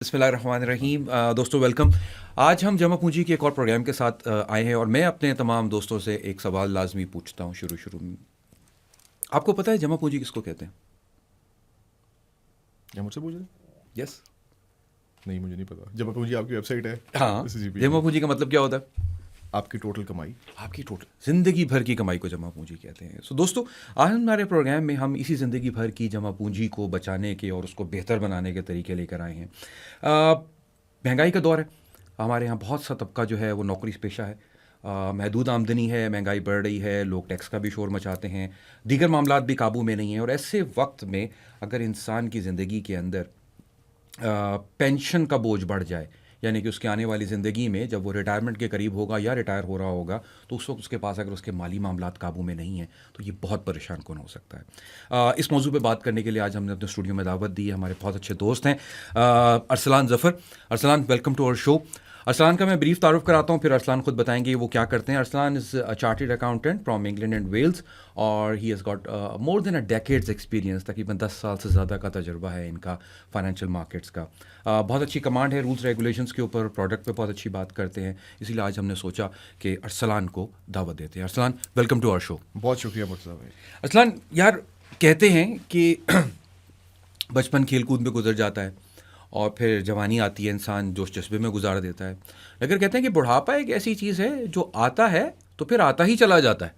बिस्मिल्लाहिर्रहमानिर्रहीम। दोस्तों वेलकम। आज हम जमा पूंजी के एक और प्रोग्राम के साथ आए हैं और मैं अपने तमाम दोस्तों से एक सवाल लाजमी पूछता हूँ शुरू में। आपको पता है जमा पूंजी किसको कहते हैं? क्या मुझसे पूछ रहे? यस। नहीं, मुझे नहीं पता। जमा पूंजी आपकी वेबसाइट है? हाँ, CCP जमा पूंजी का मतलब क्या होता है? आपकी टोटल कमाई। आपकी टोटल ज़िंदगी भर की कमाई को जमा पूंजी कहते हैं। सो दोस्तों, आज हमारे प्रोग्राम में हम इसी ज़िंदगी भर की जमा पूंजी को बचाने के और उसको बेहतर बनाने के तरीके लेकर आए हैं। महंगाई का दौर है। हमारे यहाँ बहुत सा तबका जो है वो नौकरी पेशा है। महदूद आमदनी है, महंगाई बढ़ रही है, लोग टैक्स का भी शोर मचाते हैं, दीगर मामलात भी काबू में नहीं हैं। और ऐसे वक्त में अगर इंसान की ज़िंदगी के अंदर पेंशन का बोझ बढ़ जाए, यानी कि उसके आने वाली ज़िंदगी में जब वो रिटायरमेंट के करीब होगा या रिटायर हो रहा होगा, तो उस वक्त उसके पास अगर उसके माली मामलात काबू में नहीं हैं तो ये बहुत परेशान कौन हो सकता है। इस मौजू पे बात करने के लिए आज हमने अपने स्टूडियो में दावत दी है। हमारे बहुत अच्छे दोस्त हैं Arsalan Zafar. Arsalan, welcome to our show. Arsalan का मैं ब्रीफ तारुफ कराता हूँ, फिर अरसलान खुद बताएंगे वो क्या करते हैं। Arsalan is a chartered accountant from England and Wales और he has got more than a decades experience. तकरीबन 10 साल से ज़्यादा का तजुर्बा है इनका फाइनेंशियल मार्केट्स का। बहुत अच्छी कमांड है रूल्स रेगुलेशंस के ऊपर, प्रोडक्ट पे बहुत अच्छी बात करते हैं। इसीलिए आज हमने सोचा कि अरसलान को दावत देते हैं। Arsalan, welcome to our show. बहुत शुक्रिया मुर्तज़ा भाई। अरसलान यार, कहते हैं कि बचपन खेल कूद में गुजर जाता है और फिर जवानी आती है, इंसान जोश जज्बे में गुजार देता है। लेकिन कहते हैं कि बुढ़ापा एक ऐसी चीज़ है जो आता है तो फिर आता ही चला जाता है।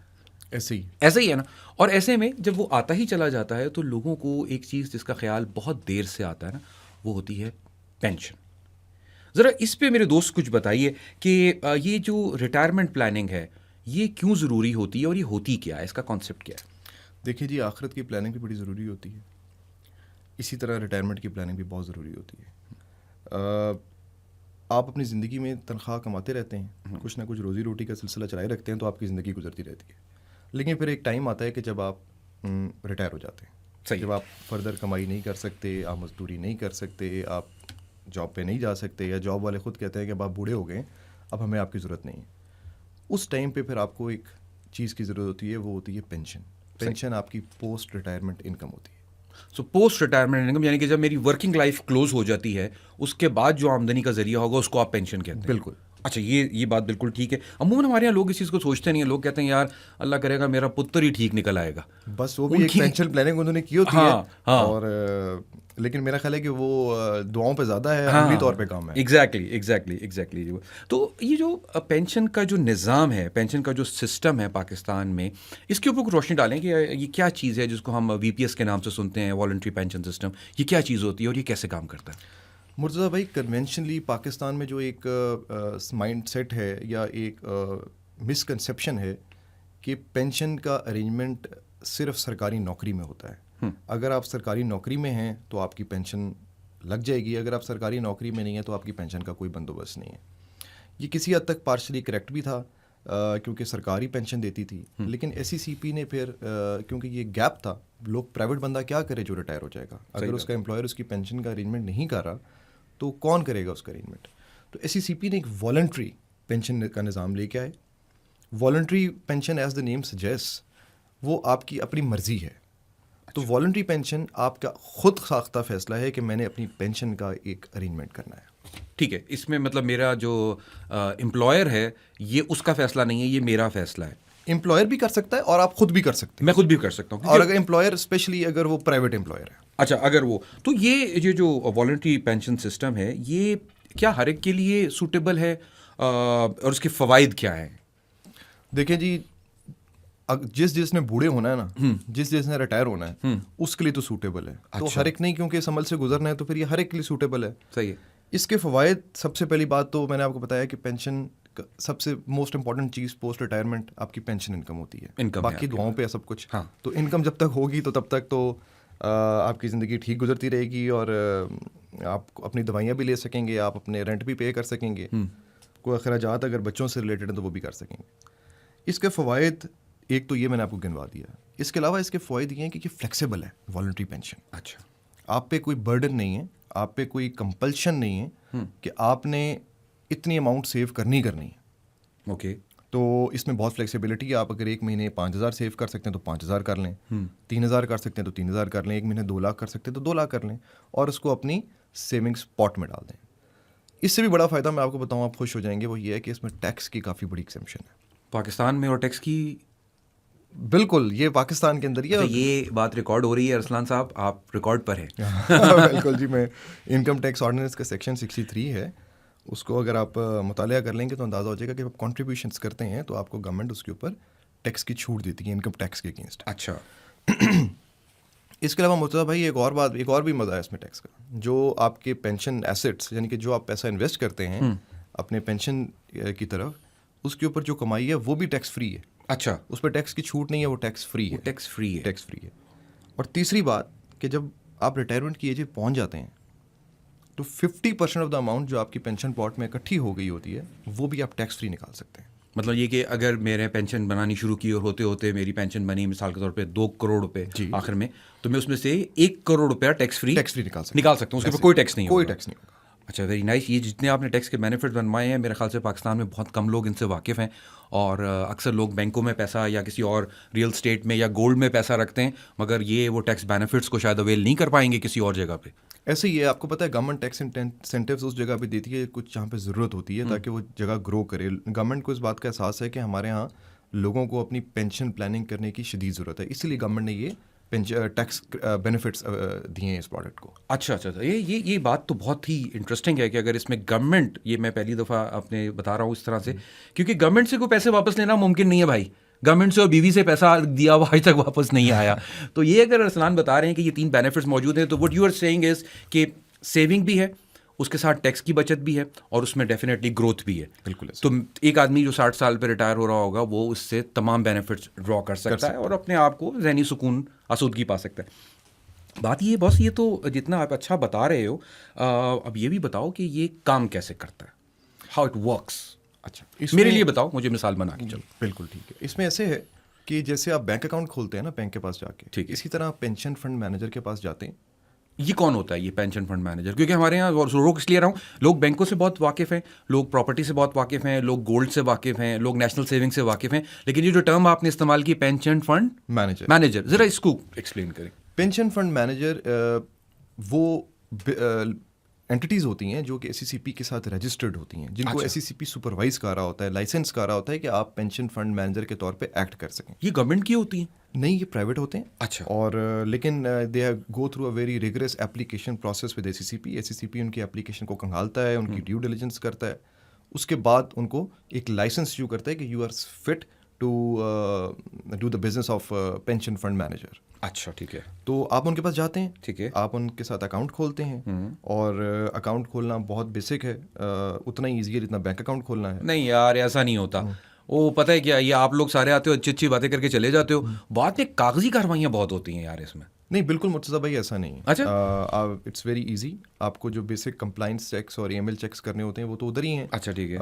ऐसे ही ऐसा ही है ना। और ऐसे में जब वो आता ही चला जाता है तो लोगों को एक चीज़ जिसका ख्याल बहुत देर से आता है ना, वो होती है पेंशन। ज़रा इस पे मेरे दोस्त कुछ बताइए कि ये जो रिटायरमेंट प्लानिंग है ये क्यों ज़रूरी होती है और ये होती क्या है, इसका कॉन्सेप्ट क्या है? देखिए जी, आखिरत की प्लानिंग भी बड़ी ज़रूरी होती है। इसी तरह रिटायरमेंट की प्लानिंग भी बहुत ज़रूरी होती है। आप अपनी ज़िंदगी में तनख्वाह कमाते रहते हैं, कुछ ना कुछ रोज़ी रोटी का सिलसिला चलाए रखते हैं, तो आपकी ज़िंदगी गुजरती रहती है। लेकिन फिर एक टाइम आता है कि जब आप रिटायर हो जाते हैं। सही। जब आप फर्दर कमाई नहीं कर सकते, आप मजदूरी नहीं कर सकते, आप जॉब पे नहीं जा सकते, या जॉब वाले ख़ुद कहते हैं कि अब आप बूढ़े हो गए, अब हमें आपकी ज़रूरत नहीं है। उस टाइम पे फिर आपको एक चीज़ की ज़रूरत होती है, वो होती है पेंशन। पेंशन आपकी पोस्ट रिटायरमेंट इनकम होती है। सो पोस्ट रिटायरमेंट इनकम, यानी कि जब मेरी वर्किंग लाइफ क्लोज हो जाती है उसके बाद जो आमदनी का जरिया होगा उसको आप पेंशन कहते हैं। बिल्कुल। अच्छा, ये बात बिल्कुल ठीक है। अमूमन हमारे यहाँ लोग इस चीज़ को सोचते नहीं हैं। लोग कहते हैं यार अल्लाह करेगा मेरा पुत्र ही ठीक निकल आएगा। बस वो भी एक उनकी पेंशन प्लानिंग उन्होंने की होती हाँ, है। हाँ। और लेकिन मेरा ख्याल है कि वो दुआओं पे ज़्यादा है, अमली तौर पे हाँ, काम है। एग्जैक्टली। तो ये जो पेंशन का जो निज़ाम है, पेंशन का जो सिस्टम है पाकिस्तान में, इसके ऊपर कुछ रोशनी डालें कि ये क्या चीज़ है जिसको हम वीपीएस के नाम से सुनते हैं, वॉलंटरी पेंशन सिस्टम। ये क्या चीज़ होती है और ये कैसे काम करता है? मुर्तज़ा भाई, कन्वेंशनली पाकिस्तान में जो एक माइंड सेट है या एक मिसकंसेप्शन है कि पेंशन का अरेंजमेंट सिर्फ सरकारी नौकरी में होता है। अगर आप सरकारी नौकरी में हैं तो आपकी पेंशन लग जाएगी, अगर आप सरकारी नौकरी में नहीं हैं तो आपकी पेंशन का कोई बंदोबस्त नहीं है। ये किसी हद तक पार्शली करेक्ट भी था, क्योंकि सरकारी पेंशन देती थी। लेकिन SECP ने फिर क्योंकि ये गैप था, लोग प्राइवेट बंदा क्या करे जो रिटायर हो जाएगा, अगर उसका एम्प्लॉयर उसकी पेंशन का अरेंजमेंट नहीं कर रहा तो कौन करेगा उसका अरेंजमेंट। तो SECP ने एक वॉलंटरी पेंशन का निज़ाम लेके आए। Voluntary pension as the name suggest, वो आपकी अपनी मर्ज़ी है। तो वॉलंटरी पेंशन आपका खुद साख्ता फ़ैसला है कि मैंने अपनी पेंशन का एक अरेंजमेंट करना है। ठीक है, इसमें मतलब मेरा जो एम्प्लॉयर है ये उसका फैसला नहीं है, ये मेरा फैसला है। एम्प्लॉयर भी कर सकता है और आप खुद भी कर सकते हैं। मैं खुद भी कर सकता हूँ और अगर एम्प्लॉयर, स्पेशली अगर वो प्राइवेट एम्प्लॉयर है। अच्छा, अगर वो तो ये जो वॉलंटरी पेंशन सिस्टम है ये क्या हर एक के लिए सूटेबल है और उसके फ़वाइद क्या हैं? देखिए जी, जिसने बूढ़े होना है ना, जिसने रिटायर होना है, उसके लिए तो सूटेबल है। तो अच्छा। हर एक नहीं, क्योंकि इस अमल से गुजरना है तो फिर ये हर एक के लिए सूटेबल है। सही है। इसके फ़वाइद, सबसे पहली बात तो मैंने आपको बताया कि पेंशन सबसे मोस्ट इंपॉर्टेंट चीज़ पोस्ट रिटायरमेंट आपकी पेंशन इनकम होती है। इनकम बाकी दुआओं पे है सब कुछ। हाँ। तो इनकम जब तक होगी तो तब तक तो आपकी ज़िंदगी ठीक गुजरती रहेगी और आप अपनी दवाइयाँ भी ले सकेंगे, आप अपने रेंट भी पे कर सकेंगे, कोई अखराजात अगर बच्चों से रिलेटेड है तो वो भी कर सकेंगे। इसके फ़वाइद एक तो ये मैंने आपको गिनवा दिया। इसके अलावा इसके फ़ायदे ये हैं कि ये फ्लेक्सिबल है वॉलंटरी पेंशन। अच्छा। आप पे कोई बर्डन नहीं है, आप पे कोई कंपल्शन नहीं है कि आपने इतनी अमाउंट सेव करनी है। ओके। तो इसमें बहुत फ्लेक्सिबिलिटी है। आप अगर एक महीने 5,000 सेव कर सकते हैं तो 5,000 कर लें, 3,000 कर सकते हैं तो 3,000 कर लें, एक महीने 2 लाख कर सकते हैं तो 2 लाख कर लें, और उसको अपनी सेविंग्स पॉट में डाल दें। इससे भी बड़ा फ़ायदा मैं आपको बताऊं, आप खुश हो जाएंगे, वो ये है कि इसमें टैक्स की काफ़ी बड़ी एग्जेम्पशन है पाकिस्तान में और टैक्स की। बिल्कुल, ये पाकिस्तान के अंदर ही है। अच्छा, ये बात रिकॉर्ड हो रही है अरसलान साहब, आप रिकॉर्ड पर हैं। बिल्कुल जी, मैं इनकम टैक्स ऑर्डिनेंस का सेक्शन 63 है, उसको अगर आप मुतालिया कर लेंगे तो अंदाज़ा हो जाएगा कि आप कॉन्ट्रीब्यूशंस करते हैं तो आपको गवर्नमेंट उसके ऊपर टैक्स की छूट देती है, इनकम टैक्स के अगेंस्ट। अच्छा, इसके अलावा मुर्तज़ा भाई एक और भी मज़ा है इसमें टैक्स का। जो आपके पेंशन एसेट्स, यानी कि जो आप पैसा इन्वेस्ट करते हैं अपने पेंशन की तरफ, उसके ऊपर जो कमाई है वो भी टैक्स फ्री है। अच्छा, उस पर टैक्स की छूट नहीं है, वो टैक्स फ्री है। टैक्स फ्री है। टैक्स फ्री है। और तीसरी बात कि जब आप रिटायरमेंट की एज पे पहुंच जाते हैं तो 50% ऑफ द अमाउंट जो आपकी पेंशन पॉट में इकट्ठी हो गई होती है वो भी आप टैक्स फ्री निकाल सकते हैं। मतलब ये कि अगर मेरे पेंशन बनानी शुरू की और होते होते मेरी पेंशन बनी मिसाल के तौर पे 2 करोड़ रुपए आखिर में, तो मैं उसमें से 1 करोड़ रुपया टैक्स फ्री निकाल सकता हूँ। उसके ऊपर कोई टैक्स नहीं कोई होगा। टैक्स नहीं होगा। अच्छा, वेरी नाइस। ये जितने आपने टैक्स के बेनिफिट बनवाए हैं, मेरे ख्याल से पाकिस्तान में बहुत कम लोग इनसे वाकिफ़ हैं। और अक्सर लोग बैंकों में पैसा या किसी और रियल स्टेट में या गोल्ड में पैसा रखते हैं, मगर ये वो टैक्स बेनिफिट्स को शायद अवेल नहीं कर पाएंगे किसी और जगह पे। ऐसे ही है, आपको पता है गवर्नमेंट टैक्स इंसेंटिव्स उस जगह पे देती है कुछ जहाँ पे ज़रूरत होती है ताकि वो जगह ग्रो करे। गवर्नमेंट को इस बात का एहसास है कि हमारे यहाँ लोगों को अपनी पेंशन प्लानिंग करने की शदीद ज़रूरत है, इसीलिए गवर्नमेंट ने ये टैक्स बेनिफिट्स दिए हैं इस प्रोडक्ट को। अच्छा, ये बात तो बहुत ही इंटरेस्टिंग है कि अगर इसमें गवर्नमेंट, ये मैं पहली दफ़ा अपने बता रहा हूँ इस तरह से, क्योंकि गवर्नमेंट से कोई पैसे वापस लेना मुमकिन नहीं है भाई। गवर्नमेंट से और बीवी से पैसा दिया हुआ आज तक वापस नहीं आया। तो ये अगर अरसलान बता रहे हैं कि ये 3 बेनिफिट्स मौजूद हैं, तो what you are saying is कि सेविंग भी है, उसके साथ टैक्स की बचत भी है और उसमें डेफिनेटली ग्रोथ भी है। बिल्कुल। तो एक आदमी जो 60 साल पे रिटायर हो रहा होगा वो उससे तमाम बेनिफिट्स ड्रॉ कर सकता है और अपने आप को ज़हनी सुकून, आसूदगी पा सकता है। बात ये बॉस, ये तो जितना आप अच्छा बता रहे हो, अब ये भी बताओ कि ये काम कैसे करता है, हाउ इट वर्क्स। अच्छा, मेरे लिए बताओ, मुझे मिसाल बना के चलो। बिल्कुल ठीक है। इसमें ऐसे है कि जैसे आप बैंक अकाउंट खोलते हैं ना बैंक के पास जाके, ठीक है, इसी तरह आप पेंशन फंड मैनेजर के पास जाते हैं। ये कौन होता है ये पेंशन फंड मैनेजर? क्योंकि हमारे यहाँ रोक इसलिए रहा हूँ, लोग बैंकों से बहुत वाकिफ़ हैं, लोग प्रॉपर्टी से बहुत वाकिफ़ हैं, लोग गोल्ड से वाकिफ़ हैं, लोग नेशनल सेविंग से वाकिफ़ हैं, लेकिन ये जो टर्म आपने इस्तेमाल की पेंशन फंड मैनेजर, ज़रा इसको एक्सप्लेन करें। पेंशन फंड मैनेजर वो एंटिटीज़ होती हैं जो कि एससीसीपी के साथ रजिस्टर्ड होती हैं, जिनको एससीसीपी सुपरवाइज कर रहा होता है, लाइसेंस कर रहा होता है कि आप पेंशन फंड मैनेजर के तौर पे एक्ट कर सकें। ये गवर्नमेंट की होती हैं? नहीं, ये प्राइवेट होते हैं। अच्छा। और लेकिन they have go through a very rigorous application process with SCCP. SCCP उनकी एप्लीकेशन को खंगालता है, उनकी ड्यू डिलिजेंस करता है, उसके बाद उनको एक लाइसेंस इशू करता है कि you are fit to do the business of pension fund manager. अच्छा, ठीक है। तो आप उनके पास जाते हैं, ठीक है, आप उनके साथ अकाउंट खोलते हैं और अकाउंट खोलना बहुत बेसिक है, उतना ही ईजी है जितना बैंक अकाउंट खोलना है। नहीं यार, ऐसा नहीं होता। वो पता है क्या, ये आप लोग सारे आते हो, अच्छी अच्छी बातें करके चले जाते हो, बाद में कागजी कार्रवाइयाँ बहुत होती हैं यार इसमें। नहीं, बिल्कुल मुर्तज़ा भाई, ऐसा नहीं है। अच्छा, इट्स वेरी इजी। आपको जो बेसिक कंप्लाइंस चेक्स और ईएमएल चेक्स करने होते हैं वो तो उधर ही हैं। अच्छा, ठीक है।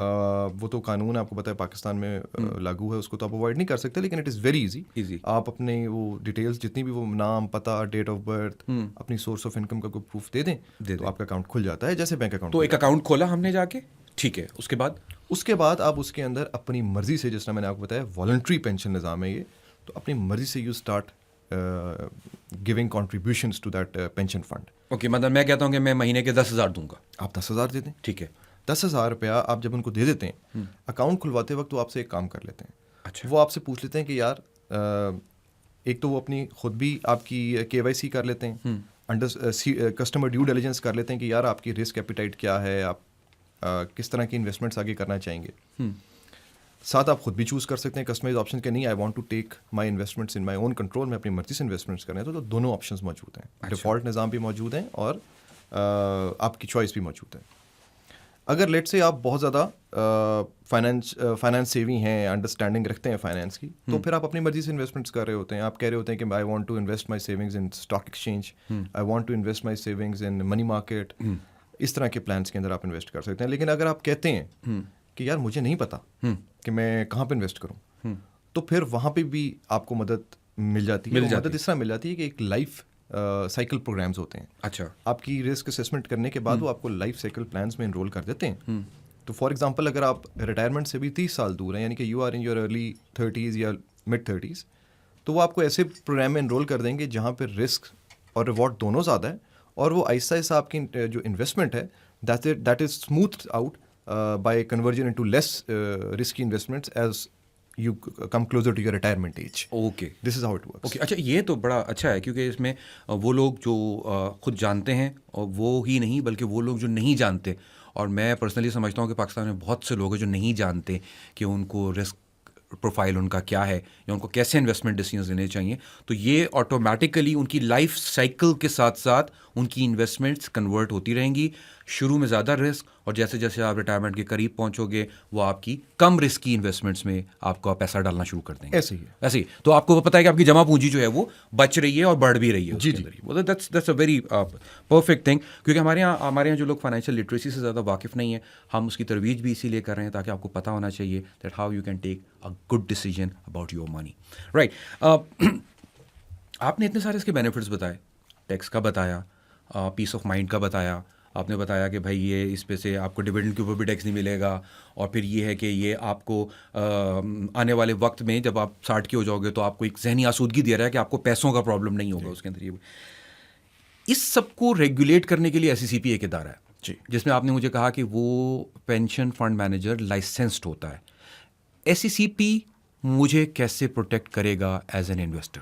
वो तो कानून आपको पता है पाकिस्तान में लागू है, उसको तो आप अवॉइड नहीं कर सकते, लेकिन इट इज़ वेरी इजी। आप अपने वो डिटेल्स जितनी भी, वो नाम, पता, डेट ऑफ बर्थ, अपनी सोर्स ऑफ इनकम का कोई प्रूफ दे दें तो आपका अकाउंट खुल जाता है, जैसे बैंक अकाउंट। तो एक अकाउंट खोला हमने जाके, ठीक है, उसके बाद आप उसके अंदर अपनी मर्जी से, जिस तरह मैंने आपको बताया वॉलंटरी पेंशन निज़ाम है ये, तो अपनी मर्जी से you start giving contributions to that pension fund. Okay, मतलब मैं कहता हूँ कि मैं महीने के 10,000 दूंगा, आप 10,000 दे दें, ठीक है। 10,000 रुपया आप जब उनको दे देते हैं, अकाउंट खुलवाते वक्त वो आपसे एक काम कर लेते हैं। अच्छा। वो आपसे पूछ लेते हैं कि यार एक तो वो अपनी खुद भी आपकी KYC कर लेते हैं, अंडर कस्टमर ड्यू डिलिजेंस कर लेते हैं कि यार आपकी रिस्क एपिटाइट क्या है, आप किस तरह की इन्वेस्टमेंट्स आगे करना चाहेंगे। साथ आप खुद भी चूज़ कर सकते हैं कस्टमाइज ऑप्शन के, नहीं I want to take my investments in my own control, मैं अपनी मर्जी से इन्वेस्टमेंट्स करना है, तो दोनों ऑप्शंस मौजूद हैं। अच्छा। डिफ़ॉल्ट निज़ाम भी मौजूद हैं और आपकी चॉइस भी मौजूद है। अगर लेट से आप बहुत ज़्यादा फाइनेंस सेवी हैं, अंडरस्टैंडिंग रखते हैं फाइनेंस की, तो फिर आप अपनी मर्जी से इन्वेस्टमेंट्स कर रहे होते हैं। आप कह रहे होते हैं कि I want to invest my savings in stock exchange, I want to invest my savings in money market. इस तरह के प्लान्स के अंदर आप इन्वेस्ट कर सकते हैं। लेकिन अगर आप कहते हैं कि यार मुझे नहीं पता कि मैं कहाँ पे इन्वेस्ट करूँ, तो फिर वहाँ पे भी आपको मदद मिल जाती है। मदद इस तरह मिल जाती है कि एक लाइफ साइकिल प्रोग्राम्स होते हैं। अच्छा। आपकी रिस्क असेसमेंट करने के बाद वो आपको लाइफ साइकिल प्लान्स में इनरोल कर देते हैं। तो फॉर एग्जांपल अगर आप रिटायरमेंट से भी 30 साल दूर हैं, यानी कि you are in your early 30s या मिड 30s, तो वो आपको ऐसे प्रोग्राम में इनरोल कर देंगे जहाँ पर रिस्क और रिवॉर्ड दोनों ज़्यादा है और वो आहिस्ता आहिस्ता आपकी जो इन्वेस्टमेंट है that is smooth out by conversion into less risky investments as you come closer to your retirement age. Okay This is how it works. Okay अच्छा, ये तो बड़ा अच्छा है क्योंकि इसमें वो लोग जो खुद जानते हैं और वो ही नहीं बल्कि वो लोग जो नहीं जानते, और मैं पर्सनली समझता हूँ कि पाकिस्तान में बहुत से लोग हैं जो नहीं जानते कि उनको रिस्क प्रोफाइल उनका क्या है या उनको कैसे इन्वेस्टमेंट डिसीजंस लेने चाहिए, तो ये ऑटोमेटिकली उनकी लाइफ साइकिल के साथ साथ उनकी इन्वेस्टमेंट्स कन्वर्ट होती रहेंगी। शुरू में ज़्यादा रिस्क, और जैसे जैसे आप रिटायरमेंट के करीब पहुंचोगे वो आपकी कम रिस्क की इन्वेस्टमेंट्स में आपका पैसा डालना शुरू कर देंगे। ऐसे ही है। ऐसे ही तो आपको पता है कि आपकी जमा पूंजी जो है वो बच रही है और बढ़ भी रही है जी, उसके अंदर ही। वो that's a very perfect thing, क्योंकि हमारे यहाँ जो लोग फाइनेंशियल लिटरेसी से ज़्यादा वाकिफ़ नहीं है, हम उसकी तरवीज भी इसीलिए कर रहे हैं ताकि आपको पता होना चाहिए that how you can take a good decision about your money, right. आपने इतने सारे इसके बेनिफिट्स बताए, टैक्स का बताया, पीस ऑफ माइंड का बताया, आपने बताया कि भाई ये इस पे से आपको डिविडेंड के ऊपर भी टैक्स नहीं मिलेगा, और फिर ये है कि ये आपको आने वाले वक्त में जब आप 60 के हो जाओगे तो आपको एक जहनी आसूदगी दे रहा है कि आपको पैसों का प्रॉब्लम नहीं होगा उसके अंदर। ये इस सब को रेगुलेट करने के लिए SECP एक इदारा है जी, जिसमें आपने मुझे कहा कि वो पेंशन फंड मैनेजर लाइसेंस्ड होता है। SECP मुझे कैसे प्रोटेक्ट करेगा एज एन इन्वेस्टर?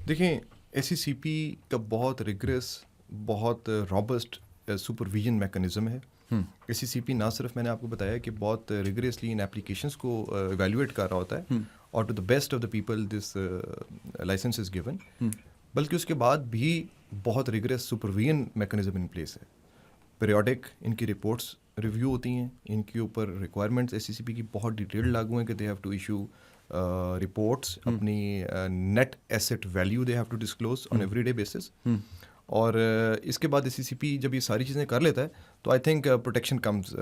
देखिए SECP का बहुत रिग्रेस, बहुत रॉबस्ट सुपरविजन मैकेनिज्म है। SECP ना सिर्फ मैंने आपको बताया कि बहुत रिगरसली इन एप्लीकेशंस को इवैल्यूएट कर रहा होता है और to the best of the people this licence is given, बल्कि उसके बाद भी बहुत rigorous supervision mechanism in place है। पीरियोडिक इनकी रिपोर्ट्स रिव्यू होती हैं, इनके ऊपर रिक्वायरमेंट्स SECP की बहुत डिटेल्ड लागू हैं कि they have to issue reports, अपनी net asset value they have to disclose on everyday basis. और इसके बाद SECP जब ये सारी चीज़ें कर लेता है तो आई थिंक प्रोटेक्शन कम्स।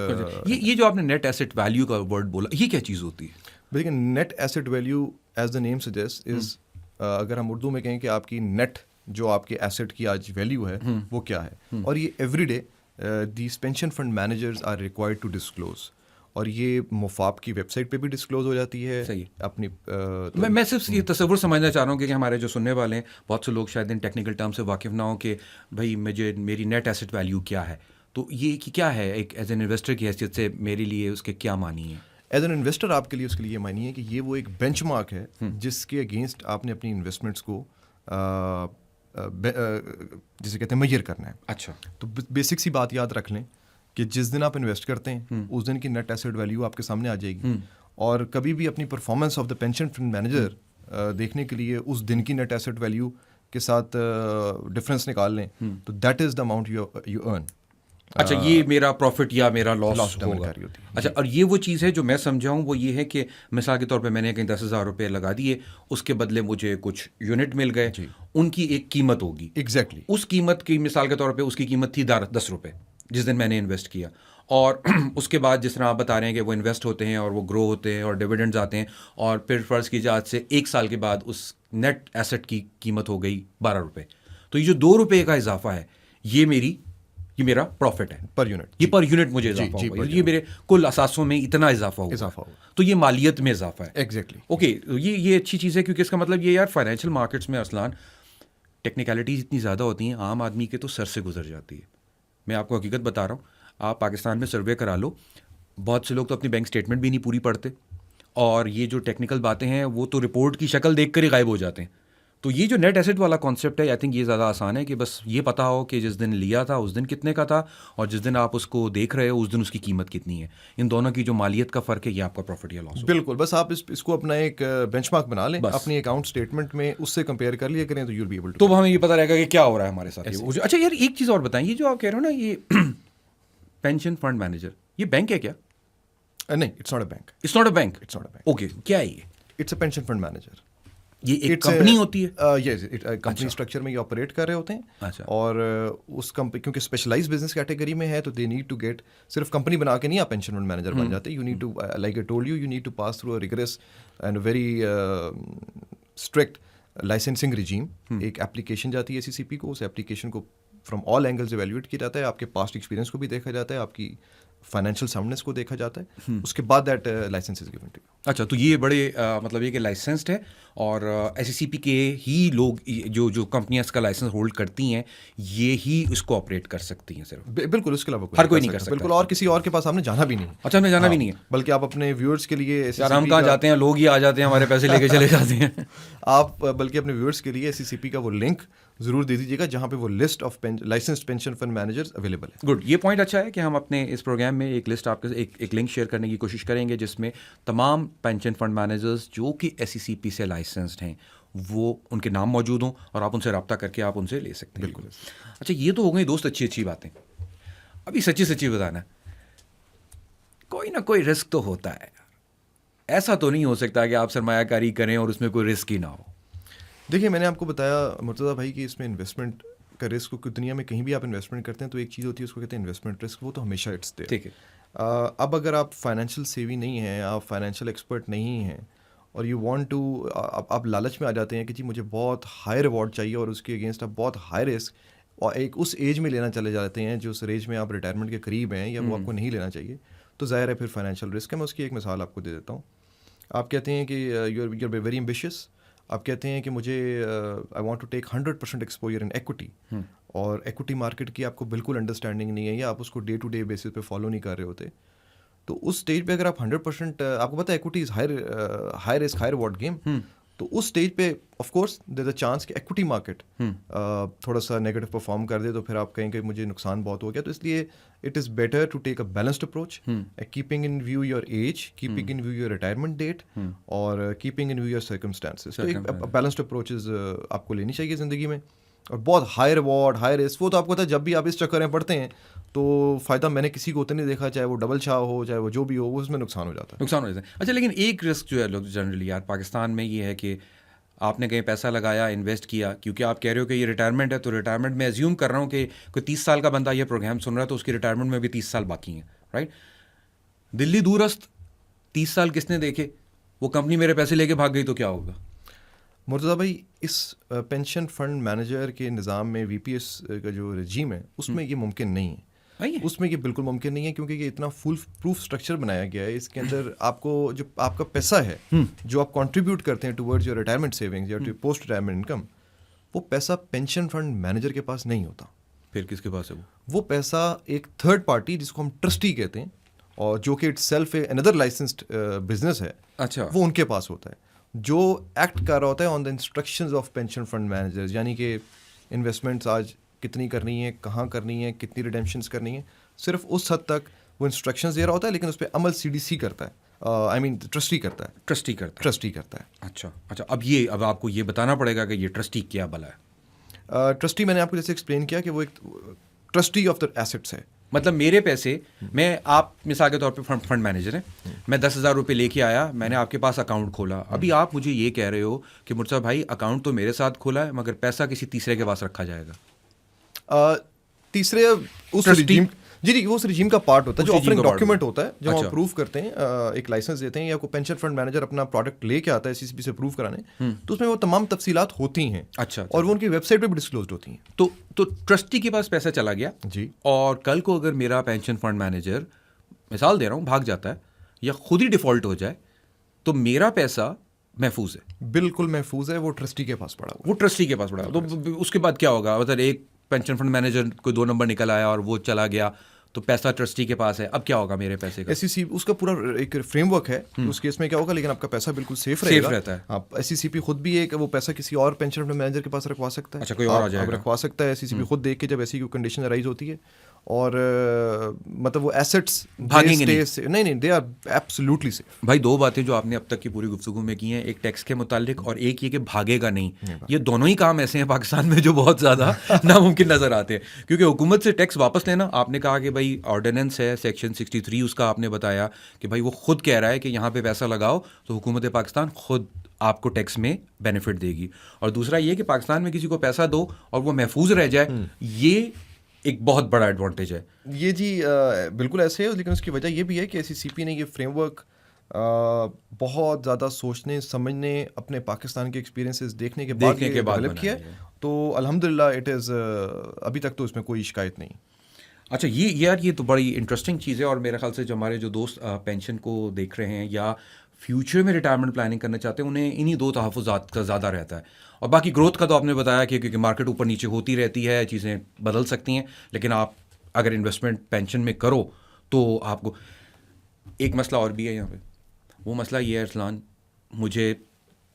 ये जो आपने नेट एसेट वैल्यू का वर्ड बोला, ये क्या चीज़ होती है? देखिए net asset value as the name suggest is, अगर हम उर्दू में कहें कि आपकी नेट जो आपके एसेट की आज वैल्यू है वो क्या है, और ये everyday these pension fund managers are required to disclose, और ये मुफाब की वेबसाइट पे भी डिस्क्लोज हो जाती है। सही। अपनी मैं सिर्फ ये तस्वुर समझना चाह रहा हूँ कि हमारे जो सुनने वाले हैं बहुत से लोग शायद इन टेक्निकल टर्म से वाकिफ ना हो कि भाई मेरी नेट एसेट वैल्यू क्या है, तो ये कि क्या है एक एज एन इन्वेस्टर की हैसियत से मेरे लिए उसके क्या मानी है? एज एन इन्वेस्टर आपके लिए उसके लिए मानिए कि ये वो एक बेंचमार्क है जिसके अगेंस्ट आपने अपनी इन्वेस्टमेंट्स को जिसे कहते हैं मेजर करना है। अच्छा, तो बेसिक सी बात याद रख लें कि जिस दिन आप इन्वेस्ट करते हैं उस दिन की नेट एसेट वैल्यू आपके सामने आ जाएगी, और कभी भी अपनी performance of the pension fund manager देखने के लिए उस दिन की नेट एसेट वैल्यू के साथ डिफरेंस निकाल लें तो that is the amount you earn. अच्छा, ये मेरा प्रॉफिट या मेरा लॉस डिटरमाइन होगा। कर रही होती है। अच्छा, और ये वो चीज़ है जो मैं समझा हूँ, वो ये है कि मिसाल के तौर पे मैंने कहीं 10,000 रुपये लगा दिए, उसके बदले मुझे कुछ यूनिट मिल गए, उनकी एक कीमत होगी। एग्जैक्टली। उस कीमत की मिसाल के तौर पे उसकी कीमत थी 10 रुपये जिस दिन मैंने इन्वेस्ट किया, और उसके बाद जिस तरह आप बता रहे हैं कि वो इन्वेस्ट होते हैं और वो ग्रो होते हैं और डिविडेंड्स आते हैं, और फिर फ़र्ज़ कीजिए आज से 1 साल के बाद उस नेट एसेट की कीमत हो गई 12 रुपये, तो ये जो 2 रुपये का इजाफा है ये मेरा प्रॉफिट है पर यूनिट। ये पर यूनिट मुझे इजाफा होगा, ये मेरे कुल असासों में इतना इजाफा होगा, तो ये मालियत में इजाफा है। एग्जैक्टली। ओके, ये अच्छी चीज़ है, क्योंकि इसका मतलब ये यार फाइनेंशियल मार्केट्स में असलान टेक्निकलिटीज़ इतनी ज़्यादा होती हैं, आम आदमी के तो सर से गुजर जाती है। मैं आपको हकीकत बता रहा हूँ, आप पाकिस्तान में सर्वे करा लो, बहुत से लोग तो अपनी बैंक स्टेटमेंट भी नहीं पूरी पढ़ते, और ये जो टेक्निकल बातें हैं वो तो रिपोर्ट की शक्ल देख कर ही गायब हो जाते हैं। तो ये जो नेट एसेट वाला कॉन्सेप्ट है, आई थिंक ये ज़्यादा आसान है कि बस ये पता हो कि जिस दिन लिया था उस दिन कितने का था, और जिस दिन आप उसको देख रहे हो उस दिन उसकी कीमत कितनी है। इन दोनों की जो मालियत का फ़र्क है ये आपका प्रॉफिट या लॉस। बिल्कुल, बस आप इसको अपना एक बेंचमार्क बना लें, अपनी अकाउंट स्टेटमेंट में उससे कंपेयर कर लिया करें तो यूल बी एबल टू। तो हमें ये पता रहेगा कि क्या हो रहा है हमारे साथ। अच्छा यार, एक चीज़ और बताएं, ये जो आप कह रहे हो ना, ये पेंशन फंड मैनेजर, ये बैंक है क्या? नहीं, it's not a bank. It's not a bank. It's not a bank. Okay, क्या है ये? It's a pension fund manager. ये एक कंपनी होती है? यस, कंपनी स्ट्रक्चर में ये ऑपरेट कर रहे होते हैं। अच्छा। और उस कंपनी क्योंकि स्पेशलाइज्ड बिजनेस कैटेगरी में है तो दे नीड टू गेट, सिर्फ कंपनी बना के नहीं आप पेंशन फंड मैनेजर बन जाते। You need to, like I told you need to pass through a rigorous and very strict licensing regime. एक एप्लीकेशन जाती है SECP को, उस एप्लीकेशन को फ्रॉम ऑल एंगल्स इवैल्यूएट किया जाता है, आपके पास्ट एक्सपीरियंस को भी देखा जाता है, आपकी फाइनेंशियल साउंडनेस को देखा जाता है, उसके बाद that licence is given to you. अच्छा, तो ये बड़े मतलब ये कि लाइसेंस्ड है और SECP के ही लोग जो कंपनियां इसका लाइसेंस होल्ड करती हैं ये ही इसको ऑपरेट कर सकती हैं सिर्फ। बिल्कुल, उसके अलावा हर कोई नहीं कर सकता। बिल्कुल, और किसी और के पास आपने जाना भी नहीं है। अच्छा, हमें जाना भी नहीं है, बल्कि आप अपने व्यूअर्स के लिए यार हम कहाँ जाते हैं, लोग ही आ जाते हैं हमारे पैसे लेके चले जाते हैं। आप बल्कि अपने व्यूअर्स के लिए SECP का वो लिंक जरूर दे दीजिएगा जहां पे वो list of licensed pension fund managers available है। गुड, ये पॉइंट अच्छा है कि हम अपने इस प्रोग्राम में एक लिस्ट आपके एक लिंक शेयर करने की कोशिश करेंगे जिसमें तमाम पेंशन फंड मैनेजर्स जो कि SECP से लाइसेंस्ड हैं वो उनके नाम मौजूद हों और आप उनसे रब्ता करके आप उनसे ले सकते हैं। बिल्कुल। अच्छा, ये तो हो गई दोस्त अच्छी अच्छी बातें। अभी सच्ची सच्ची बताना, कोई ना कोई रिस्क तो होता है। ऐसा तो नहीं हो सकता कि आप सरमायाकारी करें और उसमें कोई रिस्क ही ना हो। देखिए, मैंने आपको बताया मुर्तज़ा भाई कि इसमें इन्वेस्टमेंट का रिस्क, क्योंकि दुनिया में कहीं भी आप इन्वेस्टमेंट करते हैं तो एक चीज़ होती है उसको कहते हैं इन्वेस्टमेंट रिस्क, वो तो हमेशा इट्स देयर। ठीक है। अब अगर आप फाइनेंशियल सेवी नहीं हैं, आप फाइनेंशियल एक्सपर्ट नहीं हैं और यू वांट टू, आप लालच में आ जाते हैं कि जी मुझे बहुत हाई रिवॉर्ड चाहिए और उसके अगेंस्ट आप बहुत हाई रिस्क और एक उस एज में लेना चले जाते हैं जो उस एज में आप रिटायरमेंट के करीब हैं या वो आपको नहीं लेना चाहिए, तो ज़ाहिर है फिर फाइनेंशियल रिस्क है। मैं उसकी एक मिसाल आपको दे देता हूँ। आप कहते हैं कि यू आर वेरी एम्बिशियस, आप कहते हैं कि मुझे I want to take 100% exposure in equity, और एक्विटी मार्केट की आपको बिल्कुल अंडरस्टैंडिंग नहीं है या आप उसको डे टू डे बेसिस पे फॉलो नहीं कर रहे होते, तो उस स्टेज पे अगर आप 100%, आपको पता है equity is high risk high reward game, तो उस स्टेज पे of course there is a chance कि एक्विटी मार्केट थोड़ा सा नेगेटिव परफॉर्म कर दे तो फिर आप कहेंगे मुझे नुकसान बहुत हो गया। तो इसलिए it is better to take a balanced approach, keeping in view your age, keeping in view your retirement date और keeping in view your circumstances. तो एक बैलेंस्ड अप्रोचेज आपको लेनी चाहिए ज़िंदगी में। और बहुत हाई रिवॉर्ड हाई रिस्क, वो तो आपको पता है जब भी आप इस चक्कर में पड़ते हैं तो फ़ायदा मैंने किसी को उतना नहीं देखा, चाहे वो डबल शाह हो चाहे वो जो भी हो, वो उसमें नुकसान हो जाता है। नुकसान हो जाता है। अच्छा, लेकिन एक रिस्क जो है लोग जनरली यार पाकिस्तान में ये है कि आपने कहीं पैसा लगाया, इन्वेस्ट किया, क्योंकि आप कह रहे हो कि ये रिटायरमेंट है, तो रिटायरमेंट में एज्यूम कर रहा हूँ कि कोई 30 साल का बंदा ये प्रोग्राम सुन रहा है तो उसकी रिटायरमेंट में भी 30 साल बाकी हैं, राइट? दिल्ली दूरस्थ 30 साल किसने देखे, वो कंपनी मेरे पैसे लेके भाग गई तो क्या होगा? मुर्तज़ा भाई, इस पेंशन फंड मैनेजर के निज़ाम में VPS का जो रजीम है उसमें ये मुमकिन नहीं है। उसमें ये बिल्कुल मुमकिन नहीं है क्योंकि ये इतना फुल प्रूफ स्ट्रक्चर बनाया गया है। इसके अंदर आपको जो आपका पैसा है जो आप कंट्रीब्यूट करते हैं टुवर्ड्स योर रिटायरमेंट सेविंग्स या पोस्ट रिटायरमेंट इनकम, वो पैसा पेंशन फंड मैनेजर के पास नहीं होता। फिर किसके पास है वो पैसा एक थर्ड पार्टी जिसको हम ट्रस्टी कहते हैं और जो कि इटसेल्फ अनदर लाइसेंस्ड बिजनेस है, अच्छा, वो उनके पास होता है जो एक्ट कर रहा होता है on the instructions of pension fund managers. यानी कि इन्वेस्टमेंट्स आज कितनी करनी है, कहाँ करनी है, कितनी रिडेम्पशंस करनी है, सिर्फ उस हद तक वो इंस्ट्रक्शंस दे रहा होता है, लेकिन उस पर अमल CDC करता है, आई मीन ट्रस्टी करता है। ट्रस्टी करता है। अच्छा, अब आपको ये बताना पड़ेगा कि ये ट्रस्टी क्या भला है। ट्रस्टी मैंने आपको जैसे एक्सप्लेन किया कि वो एक ट्रस्टी ऑफ द एसेट्स है। मतलब मेरे पैसे, आप मिसाल के तौर पे फंड मैनेजर हैं, मैं 10,000 रुपये लेके आया, मैंने आपके पास अकाउंट खोला। अभी आप मुझे ये कह रहे हो कि मुर्तज़ा भाई अकाउंट तो मेरे साथ खोला है मगर पैसा किसी तीसरे के पास रखा जाएगा। तीसरे उस रिजीम, जी वो उस रिजीम का पार्ट होता है जो ऑफरिंग डॉक्यूमेंट होता है, जब हम अप्रूव करते हैं, एक लाइसेंस देते हैं या कोई पेंशन फंड मैनेजर अपना प्रोडक्ट लेके आता है SECP से अप्रूव कराने, तो उसमें वो तमाम तफसीलात होती हैं। अच्छा, और वो उनकी वेबसाइट पे भी डिस्क्लोज होती हैं। तो ट्रस्टी के पास पैसा चला गया जी, और कल को अगर मेरा पेंशन फंड मैनेजर, मिसाल दे रहा हूँ, भाग जाता है या खुद ही डिफॉल्ट हो जाए तो मेरा पैसा महफूज है? बिल्कुल महफूज है, वो ट्रस्टी के पास पड़ा। वो ट्रस्टी के पास पड़ा, तो उसके बाद क्या होगा? मतलब एक पेंशन फंड मैनेजर कोई 2 नंबर निकल आया और वो चला गया तो पैसा ट्रस्टी के पास है, अब क्या होगा मेरे पैसे का? SECP उसका पूरा एक फ्रेमवर्क है, उस केस में क्या होगा, लेकिन आपका पैसा बिल्कुल सेफ रहता है। आप SECP खुद भी है कि वो पैसा किसी और पेंशन फंड मैनेजर के पास रखवा सकता है। अच्छा, कोई और आ जाएगा, रखवा सकता है। SECP खुद देख के जब ऐसी कोई कंडीशन अराइज होती है और मतलब वो एसेट्स भागेंगे नहीं, दे आर एब्सोल्युटली सेफ। भाई 2 बातें जो आपने अब तक की पूरी गुफ्तगू में की हैं, एक टैक्स के मुतालिक और एक ये कि भागेगा नहीं। ये दोनों ही काम ऐसे हैं पाकिस्तान में जो बहुत ज़्यादा नामुमकिन नज़र आते हैं, क्योंकि हुकूमत से टैक्स वापस लेना, आपने कहा कि भाई ऑर्डिनेंस है सेक्शन 63 उसका आपने बताया कि भाई वो खुद कह रहा है कि यहाँ पे पैसा लगाओ तो हुकूमत पाकिस्तान खुद आपको टैक्स में बेनिफिट देगी। और दूसरा ये कि पाकिस्तान में किसी को पैसा दो और वो महफूज रह जाए, ये एक बहुत बड़ा एडवांटेज है। ये जी बिल्कुल ऐसे है, लेकिन उसकी वजह ये भी है कि SECP ने ये फ्रेमवर्क बहुत ज़्यादा सोचने समझने, अपने पाकिस्तान के एक्सपीरियंसेस देखने के बाद डेवलप किया है। तो अल्हम्दुलिल्लाह इट इज़, अभी तक तो इसमें कोई शिकायत नहीं। अच्छा, ये यार ये तो बड़ी इंटरेस्टिंग चीज़ है, और मेरे ख्याल से जो हमारे जो दोस्त पेंशन को देख रहे हैं या फ्यूचर में रिटायरमेंट प्लानिंग करना चाहते हैं, उन्हें इन्हीं दो तहफ़्फ़ुज़ात का ज़्यादा रहता है। और बाकी ग्रोथ का तो आपने बताया कि क्योंकि मार्केट ऊपर नीचे होती रहती है, चीज़ें बदल सकती हैं, लेकिन आप अगर इन्वेस्टमेंट पेंशन में करो तो आपको एक मसला और भी है यहाँ पे। वो मसला ये है अरसलान, मुझे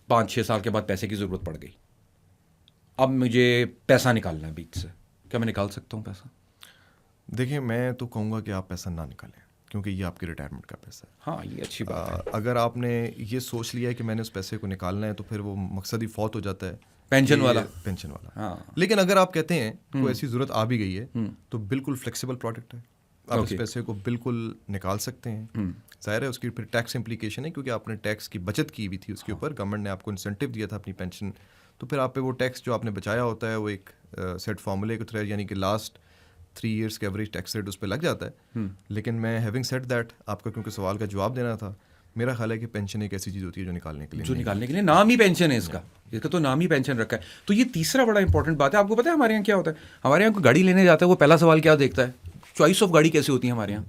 5-6 साल के बाद पैसे की ज़रूरत पड़ गई, अब मुझे पैसा निकालना है बीच से, क्या मैं निकाल सकता हूँ पैसा? देखिए, मैं तो कहूँगा कि आप पैसा ना निकालें, क्योंकि ये आपकी रिटायरमेंट का पैसा है। हाँ, ये अच्छी बात है। अगर आपने ये सोच लिया है कि मैंने उस पैसे को निकालना है, तो फिर वो मकसद ही फौत हो जाता है। पेंशन कि वाला। पेंशन वाला। हाँ। लेकिन अगर आप कहते हैं कोई ऐसी ज़रूरत आ भी गई है, तो बिल्कुल फ्लेक्सिबल प्रोडक्ट है, आप इस पैसे को बिल्कुल निकाल सकते हैं। ज़ाहिर है उसकी फिर टैक्स इम्प्लीकेशन है, क्योंकि आपने टैक्स की बचत की हुई थी उसके ऊपर, गवर्नमेंट ने आपको इंसेंटिव दिया था अपनी पेंशन, तो फिर आप पे वो टैक्स जो आपने बचाया होता है वो एक सेट फार्मूले के थ्रू, यानी कि लास्ट 3 ईयर्स के एवरेज टैक्स रेट उस पर लग जाता है। लेकिन मैं हैविंग सेड दैट, आपका क्योंकि सवाल का जवाब देना था, मेरा ख्याल है कि पेंशन एक ऐसी चीज़ होती है जो निकालने के लिए नाम ही पेंशन है इसका तो नाम ही पेंशन रखा है। तो ये तीसरा बड़ा इंपॉर्टेंट बात है। आपको पता है हमारे यहाँ क्या होता है? हमारे यहाँ कोई गाड़ी लेने जाता है, वो पहला सवाल क्या देखता है? चॉइस ऑफ गाड़ी कैसी होती है हमारे यहाँ,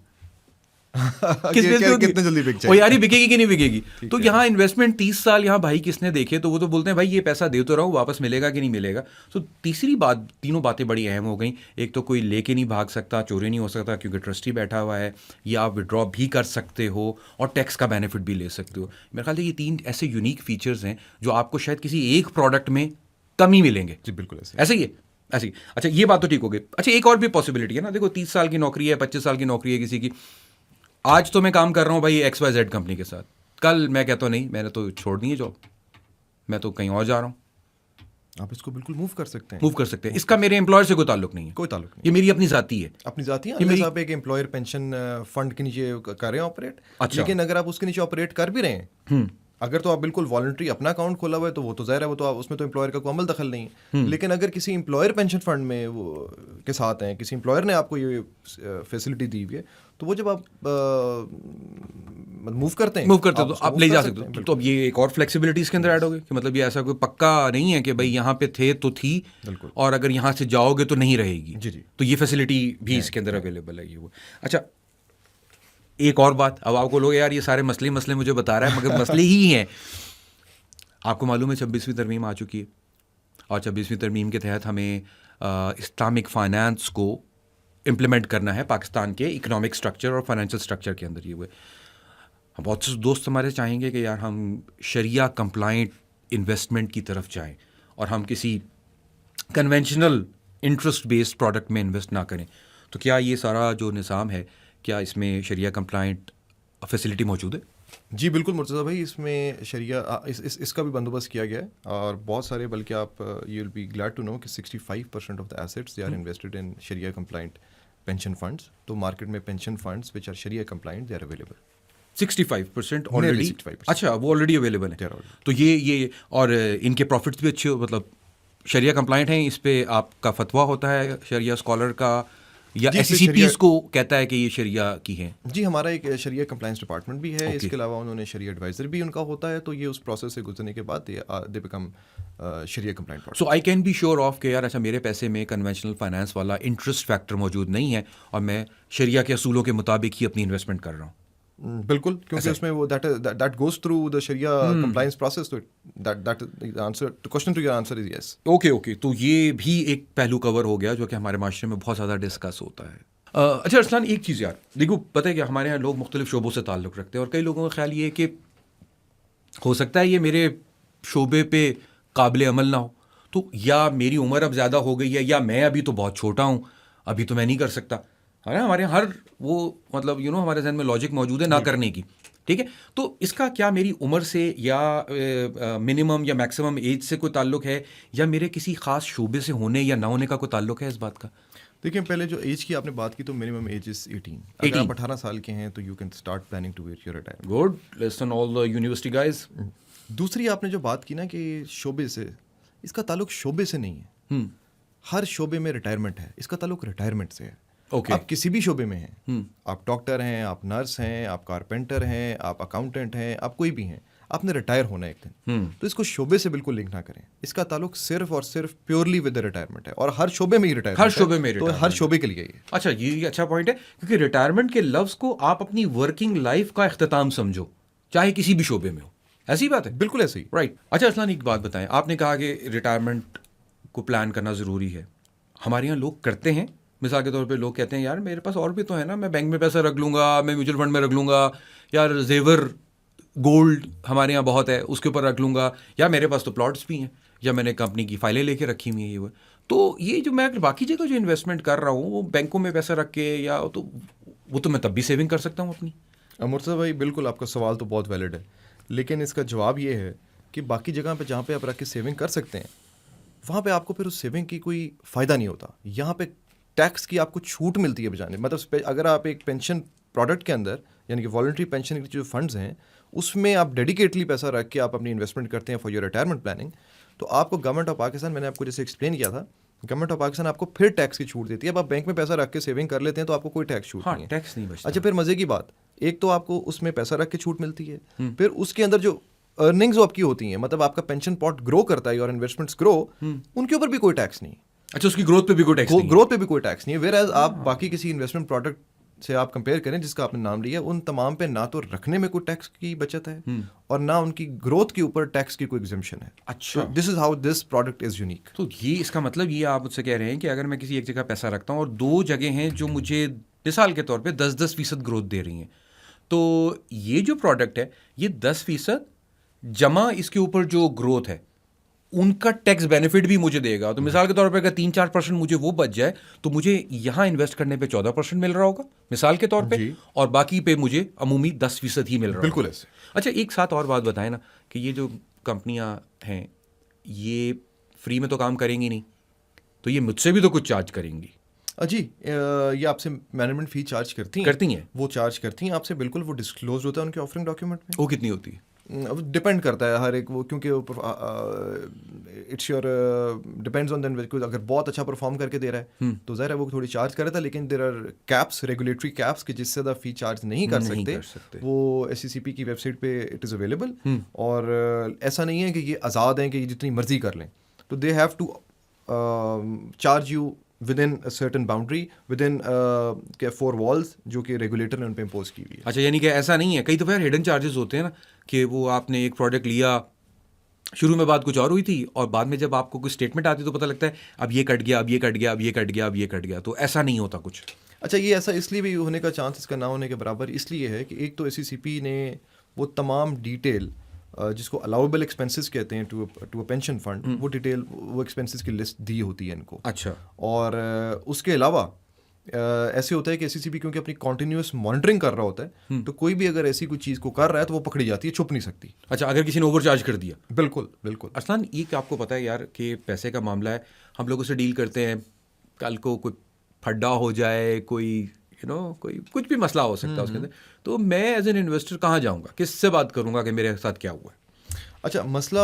कितने जल्दी बिक जाएगी, यार बिकेगी कि नहीं बिकेगी। तो यहाँ इन्वेस्टमेंट 30 साल यहाँ भाई किसने देखे, तो वो तो बोलते हैं भाई ये पैसा दे तो रहा हूँ, वापस मिलेगा कि नहीं मिलेगा। तो तीसरी बात, तीनों बातें बड़ी अहम हो गई। एक तो कोई लेके नहीं भाग सकता, चोरी नहीं हो सकता क्योंकि ट्रस्टी बैठा हुआ है, या आप विड्रॉ भी कर सकते हो और टैक्स का बेनिफिट भी ले सकते हो। मेरे ख्याल से ये 3 ऐसे यूनिक फीचर्स हैं जो आपको शायद किसी एक प्रोडक्ट में कम ही मिलेंगे। जी बिल्कुल ऐसे ही है, ऐसे ही। अच्छा, ये बात तो ठीक हो गई। अच्छा, एक और भी पॉसिबिलिटी है ना, देखो 30 साल की नौकरी है, 25 साल की नौकरी है किसी की। आज तो मैं काम कर रहा हूँ भाई XYZ कंपनी के साथ, कल मैं कहता हूँ नहीं, मैंने तो छोड़ दी है जॉब, मैं तो कहीं और जा रहा हूँ। आप इसको बिल्कुल मूव कर सकते हैं। इसका मेरे एम्प्लॉयर से कोई ताल्लुक नहीं है, कोई ताल्लुक नहीं, ये मेरी अपनी जाती है। अनलेस आप एक एम्प्लॉयर पेंशन फंड के नीचे कर रहे हैं ऑपरेट। अच्छा। लेकिन अगर आप उसके नीचे ऑपरेट कर भी रहे हैं, अगर तो आप बिल्कुल वॉलंटरी अपना अकाउंट खोला हुआ है, तो वो तो ज़ाहिर है, वो तो आप उसमें तो एम्प्लॉयर का कोई अमल दखल नहीं है। लेकिन अगर किसी एम्प्लॉयर पेंशन फंड में वो के साथ हैं, किसी एम्प्लॉयर ने आपको ये फैसिलिटी दी हुई है, तो वो जब आप मूव करते हैं तो आप ले जा सकते हो। तो अब ये एक और फ्लेक्सिबिलिटी इसके अंदर ऐड हो गई कि मतलब ये ऐसा कोई पक्का नहीं है कि भाई यहाँ पे थे तो थी, और अगर यहाँ से जाओगे तो नहीं रहेगी। जी। तो ये फैसिलिटी भी इसके अंदर अवेलेबल है। ये वो। अच्छा, एक और बात, अब आपको लोग यार ये सारे मसले मुझे बता रहा है, मगर मसले ही हैं। आपको मालूम है 26वीं तरमीम आ चुकी है, और 26वीं तरमीम के तहत हमें इस्लामिक फाइनेंस को इम्प्लीमेंट करना है पाकिस्तान के इकोनॉमिक स्ट्रक्चर और फाइनेंशियल स्ट्रक्चर के अंदर। ये हुए बहुत से दोस्त हमारे चाहेंगे कि यार हम शरिया कंप्लाइंट इन्वेस्टमेंट की तरफ जाएं और हम किसी कन्वेंशनल इंटरेस्ट बेस्ड प्रोडक्ट में इन्वेस्ट ना करें। तो क्या ये सारा जो निज़ाम है, क्या इसमें शरिया कंप्लाइंट फैसिलिटी मौजूद है? जी बिल्कुल मुर्तज़ा भाई, इसमें शरिया इसका भी बंदोबस्त किया गया है, और बहुत सारे, बल्कि आप you will be glad to know कि 65% of the assets they are invested in शरिया कंप्लाइंट पेंशन फंड्स। तो मार्केट में पेंशन फंड्स विच आर शरिया compliant they are available. 65% already? 65%। अच्छा, वो ऑलरेडी अवेलेबल है। तो ये और इनके प्रॉफिट्स भी अच्छे, मतलब शरिया कंप्लाइंट हैं, इस पे आपका फतवा होता है शरिया स्कॉलर का, या SECP को कहता है कि ये शरिया की हैं? जी, हमारा एक शरिया कंप्लाइंस डिपार्टमेंट भी है। इसके अलावा उन्होंने शरिया एडवाइज़र भी उनका होता है, तो ये उस प्रोसेस से गुजरने के बाद दे बिकम शरिया compliant. So I can be sure of कि यार अच्छा, मेरे पैसे में कन्वेंशनल फाइनेंस वाला इंटरेस्ट फैक्टर मौजूद नहीं है, और मैं शरिया के असूलों के मुताबिक ही अपनी इन्वेस्टमेंट कर रहा हूँ। बिल्कुल, क्योंकि उसमें वो that goes through the sharia compliance process, तो that answer to question to your answer is yes. Okay, तो ये भी एक पहलू कवर हो गया जो कि हमारे माशरे में बहुत ज़्यादा डिस्कस होता है। अच्छा अरसलान, एक चीज़ यार देखो, पता है कि हमारे यहाँ लोग मुख्तलिफ शोबों से ताल्लुक़ रखते हैं, और कई लोगों का ख्याल ये है कि हो सकता है ये मेरे शोबे पे काबिल अमल ना हो, तो या मेरी उम्र अब ज़्यादा हो गई है, या मैं अभी तो बहुत छोटा हूँ, अभी तो मैं नहीं कर सकता। है ना, हमारे यहाँ हर वो मतलब हमारे जहन में लॉजिक मौजूद है ना करने की। ठीक है, तो इसका क्या मेरी उम्र से या मिनिमम या मैक्सिमम एज से कोई ताल्लुक है, या मेरे किसी ख़ास शोबे से होने या ना होने का कोई ताल्लुक है इस बात का? देखिए, पहले जो एज की आपने बात की, तो मिनिमम एज इज 18। अगर आप 18 साल के हैं तो you can start planning to wait your retirement. Good, listen all the university guys. दूसरी आपने जो बात की ना कि शोबे से, इसका ताल्लुक शोबे से नहीं है। हर शोबे में रिटायरमेंट है, इसका ताल्लुक रिटायरमेंट से है। आप किसी भी शोबे में हैं, आप डॉक्टर हैं, आप नर्स हैं, आप कारपेंटर हैं, आप अकाउंटेंट हैं, आप कोई भी हैं, आपने रिटायर होना है एक दिन, तो इसको शोबे से बिल्कुल लिंक ना करें। इसका ताल्लुक सिर्फ और सिर्फ प्योरली विद द रिटायरमेंट है, और हर शोबे में ही रिटायरमेंट, हर शोबे में तो retirement हर शोबे के लिए ये। अच्छा, ये अच्छा पॉइंट है, क्योंकि रिटायरमेंट के लफ्ज को आप अपनी वर्किंग लाइफ का इख्तिताम समझो, चाहे किसी भी शोबे में हो। ऐसी बात है, बिल्कुल ऐसे ही। राइट। अच्छा असलान, एक बात बताएं, आपने कहा कि रिटायरमेंट को प्लान करना ज़रूरी है। हमारे यहाँ लोग करते हैं, मिसाल के तौर पे लोग कहते हैं यार मेरे पास और भी तो है ना, मैं बैंक में पैसा रख लूँगा, मैं म्यूचुअल फंड में रख लूँगा, यार जेवर गोल्ड हमारे यहाँ बहुत है उसके ऊपर रख लूँगा, या मेरे पास तो प्लॉट्स भी हैं, या मैंने कंपनी की फाइलें लेके रखी हुई है ये वो। तो ये जो मैं बाकी जगह जो इन्वेस्टमेंट कर रहा हूँ वो बैंकों में पैसा रख के, या तो वो तो मैं तब भी सेविंग कर सकता हूँ अपनी। मुर्तज़ा भाई बिल्कुल आपका सवाल तो बहुत वैलिड है, लेकिन इसका जवाब ये है कि बाकी जगह पे जहाँ पे आप रख के सेविंग कर सकते हैं, वहाँ पे आपको फिर उस सेविंग की कोई फ़ायदा नहीं होता। यहाँ पे टैक्स की आपको छूट मिलती है बजाने, मतलब अगर आप एक पेंशन प्रोडक्ट के अंदर, यानी कि वॉलंटरी पेंशन के जो फंड्स हैं, उसमें आप डेडिकेटली पैसा रख के आप अपनी इन्वेस्टमेंट करते हैं फॉर योर रिटायरमेंट प्लानिंग, तो आपको गवर्नमेंट ऑफ पाकिस्तान, मैंने आपको जैसे एक्सप्लेन किया था, गवर्नमेंट ऑफ पाकिस्तान आपको फिर टैक्स की छूट देती है। अब आप बैंक में पैसा रख के सेविंग कर लेते हैं तो आपको कोई टैक्स छूट नहीं है, टैक्स नहीं बचता। अच्छा, फिर मज़े की बात, एक तो आपको उसमें पैसा रख के छूट मिलती है, फिर उसके अंदर जो अर्निंग्स आपकी होती हैं, मतलब आपका पेंशन पॉट ग्रो करता है और इन्वेस्टमेंट्स ग्रो, उनके ऊपर भी कोई टैक्स नहीं। अच्छा, उसकी ग्रोथ पे भी कोई टैक्स नहीं? ग्रोथ पे भी कोई टैक्स नहीं है। वेयर एज आप बाकी किसी इन्वेस्टमेंट प्रोडक्ट से आप कंपेयर करें जिसका आपने नाम लिया, उन तमाम पे ना तो रखने में कोई टैक्स की बचत है और ना उनकी ग्रोथ के ऊपर टैक्स की कोई एग्जम्पशन है। अच्छा, this is how this product is unique. तो ये इसका मतलब ये आप मुझसे कह रहे हैं कि अगर मैं किसी एक जगह पैसा रखता हूँ और दो जगह हैं जो मुझे मिसाल के तौर पे 10% ग्रोथ दे रही हैं, तो ये जो प्रोडक्ट है ये 10% जमा इसके ऊपर जो ग्रोथ है उनका टैक्स बेनिफिट भी मुझे देगा। तो मिसाल के तौर पे अगर 3-4% मुझे वो बच जाए तो मुझे यहाँ इन्वेस्ट करने पे 14% मिल रहा होगा मिसाल के तौर पे, और बाकी पे मुझे अमूमी 10% ही मिल रहा होगा। बिल्कुल ऐसे। अच्छा, एक साथ और बात बताएं ना कि ये जो कंपनियां हैं ये फ्री में तो काम करेंगी नहीं, तो ये मुझसे भी तो कुछ चार्ज करेंगी। जी, ये आपसे मैनेजमेंट फ़ी चार्ज करती हैं? वो चार्ज करती हैं आपसे, बिल्कुल, वो डिस्क्लोज होता है उनके ऑफरिंग डॉक्यूमेंट में। वो कितनी होती है? अब डिपेंड करता है हर एक वो, क्योंकि it's your depends on then. अगर बहुत अच्छा परफॉर्म करके दे रहा है तो ज़ाहिर है वो थोड़ी चार्ज कर रहा था, लेकिन there are caps, regulatory caps कि जिससे ज़्यादा फ़ी चार्ज नहीं कर सकते। वो SECP की वेबसाइट पे इट इज़ अवेलेबल, और ऐसा नहीं है कि ये आज़ाद हैं कि जितनी मर्जी कर लें, तो they have to charge you within a certain boundary, within के 4 वॉल्स जो कि रेगुलेटर ने उन पे इम्पोज की हुई है। अच्छा, यानी कि ऐसा नहीं है, कई दफ़ा यार हिडन चार्जेस होते हैं ना कि वो आपने एक प्रोडक्ट लिया, शुरू में बात कुछ और हुई थी और बाद में जब आपको कोई स्टेटमेंट आती है तो पता लगता है अब ये कट गया, अब ये कट गया, अब ये कट गया, अब ये कट गया। तो ऐसा नहीं होता कुछ? अच्छा, ये ऐसा इसलिए भी होने का चांस इसका ना होने के बराबर इसलिए है कि एक तो SECP ने वो तमाम डिटेल जिसको अलाउेबल एक्सपेंसेस कहते हैं टू अ पेंशन फंड, वो डिटेल, वो एक्सपेंसेस की लिस्ट दी होती है इनको। अच्छा, और उसके अलावा ऐसे होता है कि SECP क्योंकि अपनी कॉन्टिन्यूस मॉनिटरिंग कर रहा होता है, तो कोई भी अगर ऐसी कोई चीज़ को कर रहा है तो वो पकड़ी जाती है, छुप नहीं सकती। अच्छा, अगर किसी ने ओवर चार्ज कर दिया? बिल्कुल बिल्कुल। असलन ये क्या आपको पता है यार कि पैसे का मामला है, हम लोगों से डील करते हैं, कल को कोई फड्डा हो जाए, कोई कोई कुछ भी मसला हो सकता है उसके अंदर, तो मैं एज एन इन्वेस्टर कहाँ जाऊँगा, किससे बात करूँगा कि मेरे साथ क्या हुआ है? अच्छा, मसला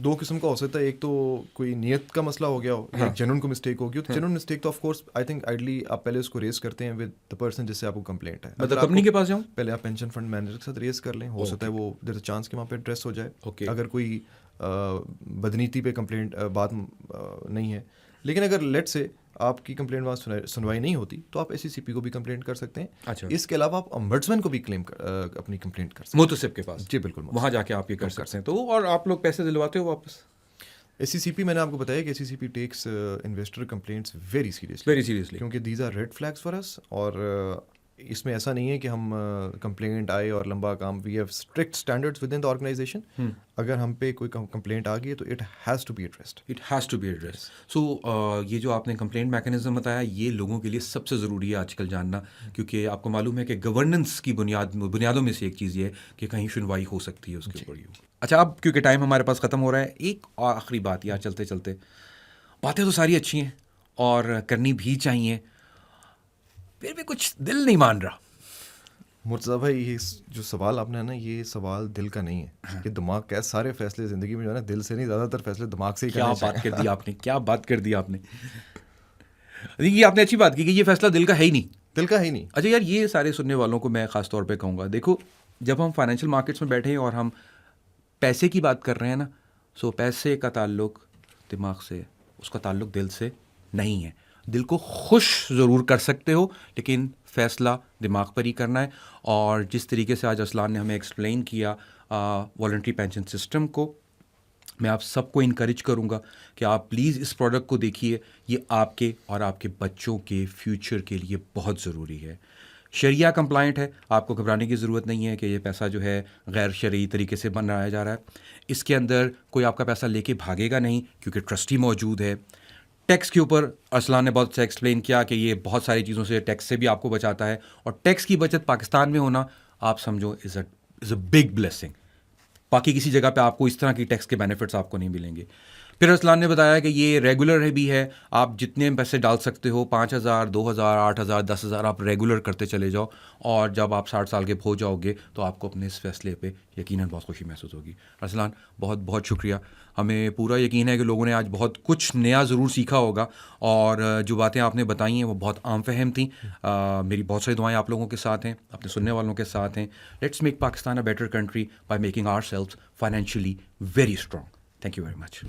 2 किस्म का हो सकता है। एक तो कोई नियत का मसला हो गया हो, या जेन्युइन को मिस्टेक हो गई हो। तो जेन्युइन मिस्टेक तो of course I think ideally आप पहले उसको रेस करते हैं विद द पर्सन जिससे आपको कंप्लेंट है। मतलब कंपनी के पास जाऊँ? पहले आप पेंशन फंड मैनेजर के साथ रेस कर लें, हो सकता है वो देयर इज अ चांस कि वहाँ पे एड्रेस हो जाए। अगर कोई बदनीति पे कंप्लेंट बात नहीं है, लेकिन अगर लेट से आपकी कंप्लेंट वहाँ सुनवाई नहीं होती तो आप SECP को भी कंप्लेंट कर सकते हैं। अच्छा, इसके अलावा आप ombudsman को भी अपनी कंप्लेंट कर सकते हैं, मुतसिब के पास। जी बिल्कुल, वहाँ जाके आप ये कर सकते हैं। तो और आप लोग पैसे दिलवाते हो वापस? SECP, मैंने आपको बताया कि SECP takes investor complaints very seriously, क्योंकि these are red flags for us. और इसमें ऐसा नहीं है कि हम कंप्लेंट आए और लंबा काम, we have strict standards within the organisation. अगर हम पे कोई कंप्लेंट आ गई है तो it has to be addressed. So ये जो आपने कंप्लेंट मैकेनिज्म बताया ये लोगों के लिए सबसे ज़रूरी है आजकल जानना, क्योंकि आपको मालूम है कि गवर्नेंस की बुनियादों में से एक चीज़ ये है कि कहीं सुनवाई हो सकती है उसके ऊपर। अच्छा, अब क्योंकि टाइम हमारे पास ख़त्म हो रहा है, एक आखिरी बात यार, चलते चलते बातें तो सारी अच्छी हैं और करनी भी चाहिए, फिर भी कुछ दिल नहीं मान रहा। मुर्तज़ा भाई, ये जो सवाल आपने है ना, ये सवाल दिल का नहीं है, ये दिमाग का है। सारे फैसले ज़िंदगी में जो है ना, दिल से नहीं, ज़्यादातर फैसले दिमाग से ही क्या बात कर दी आपने, क्या बात कर दी आपने। ये आपने अच्छी बात की कि ये फैसला दिल का है ही नहीं, दिल का है ही नहीं। अच्छा यार, ये सारे सुनने वालों को मैं ख़ास तौर पे कहूँगा, देखो जब हम फाइनेंशियल मार्केट्स में बैठे हैं और हम पैसे की बात कर रहे हैं ना, सो पैसे का ताल्लुक दिमाग से, उसका ताल्लुक दिल से नहीं है। दिल को खुश ज़रूर कर सकते हो, लेकिन फ़ैसला दिमाग पर ही करना है। और जिस तरीके से आज असलान ने हमें एक्सप्लेन किया वॉलंटरी पेंशन सिस्टम को, मैं आप सबको इनकरेज करूंगा कि आप प्लीज़ इस प्रोडक्ट को देखिए। ये आपके और आपके बच्चों के फ्यूचर के लिए बहुत ज़रूरी है। शरिया कंप्लाइंट है, आपको घबराने की ज़रूरत नहीं है कि ये पैसा जो है गैर शरई तरीके से बनाया जा रहा है। इसके अंदर कोई आपका पैसा लेके भागेगा नहीं, क्योंकि ट्रस्टी मौजूद है। टैक्स के ऊपर असलान ने बहुत अच्छा एक्सप्लेन किया कि ये बहुत सारी चीज़ों से, टैक्स से भी आपको बचाता है। और टैक्स की बचत पाकिस्तान में होना, आप समझो, इज़ अ बिग ब्लेसिंग। बाकी किसी जगह पे आपको इस तरह की टैक्स के बेनिफिट्स आपको नहीं मिलेंगे। फिर असलान ने बताया कि ये रेगुलर है भी है, आप जितने पैसे डाल सकते हो, 5,000, 2,000, 8,000, 10,000, आप रेगुलर करते चले जाओ। और जब आप 60 साल के हो जाओगे तो आपको अपने इस फैसले पे यकीनन बहुत खुशी महसूस होगी। असलान, बहुत बहुत शुक्रिया। हमें पूरा यकीन है कि लोगों ने आज बहुत कुछ नया ज़रूर सीखा होगा, और जो बातें आपने बताई हैं वो बहुत आम फहम थी। मेरी बहुत सारी दुआएं आप लोगों के साथ हैं, अपने सुनने वालों के साथ हैं। Let's make Pakistan a better country by making ourselves financially very strong. Thank you very much.